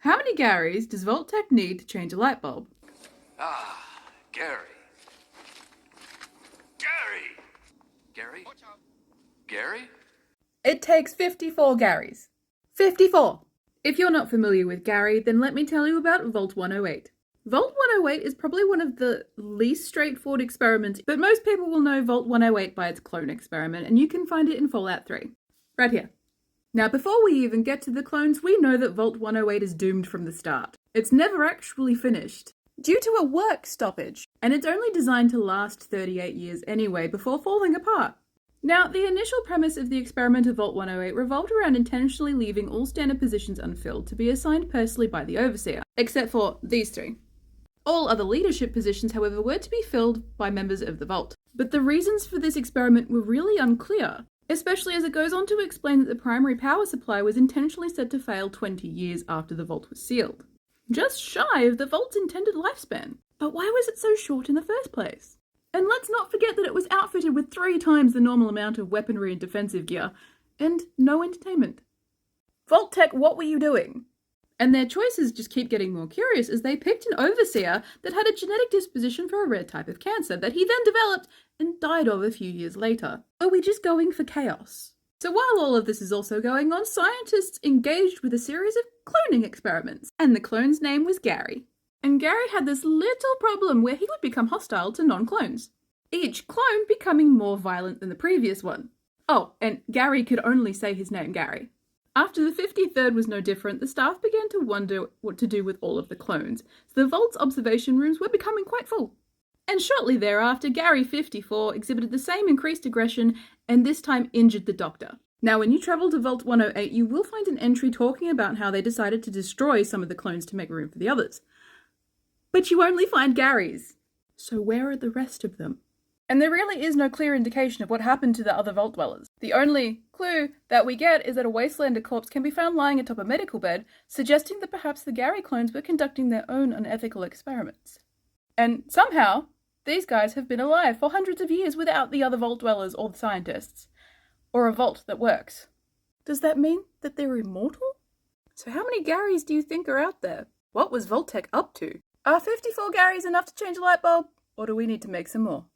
How many Garys does Vault-Tec need to change a light bulb? Ah, Gary. Gary! Gary? Gary? It takes 54 Garys. 54! If you're not familiar with Gary, then let me tell you about Vault 108. Vault 108 is probably one of the least straightforward experiments, but most people will know Vault 108 by its clone experiment, and you can find it in Fallout 3. Right here. Now, before we even get to the clones, we know that Vault 108 is doomed from the start. It's never actually finished, due to a work stoppage, and it's only designed to last 38 years anyway before falling apart. Now, the initial premise of the experiment of Vault 108 revolved around intentionally leaving all standard positions unfilled to be assigned personally by the Overseer, except for these three. All other leadership positions, however, were to be filled by members of the Vault. But the reasons for this experiment were really unclear, especially as it goes on to explain that the primary power supply was intentionally set to fail 20 years after the Vault was sealed. Just shy of the Vault's intended lifespan. But why was it so short in the first place? And let's not forget that it was outfitted with 3 times the normal amount of weaponry and defensive gear, and no entertainment. Vault-Tec, what were you doing? And their choices just keep getting more curious as they picked an Overseer that had a genetic disposition for a rare type of cancer that he then developed and died of a few years later. Are we just going for chaos? So while all of this is also going on, scientists engaged with a series of cloning experiments, and the clone's name was Gary. And Gary had this little problem where he would become hostile to non-clones, each clone becoming more violent than the previous one. Oh, and Gary could only say his name, Gary. After the 53rd was no different, the staff began to wonder what to do with all of the clones, so the Vault's observation rooms were becoming quite full. And shortly thereafter, Gary 54 exhibited the same increased aggression and this time injured the Doctor. Now, when you travel to Vault 108, you will find an entry talking about how they decided to destroy some of the clones to make room for the others. But you only find Gary's. So where are the rest of them? And there really is no clear indication of what happened to the other Vault dwellers. The only clue that we get is that a Wastelander corpse can be found lying atop a medical bed, suggesting that perhaps the Gary clones were conducting their own unethical experiments. And somehow, these guys have been alive for hundreds of years without the other Vault dwellers or the scientists. Or a Vault that works. Does that mean that they're immortal? So how many Garys do you think are out there? What was Vault-Tec up to? Are 54 Garys enough to change a light bulb? Or do we need to make some more?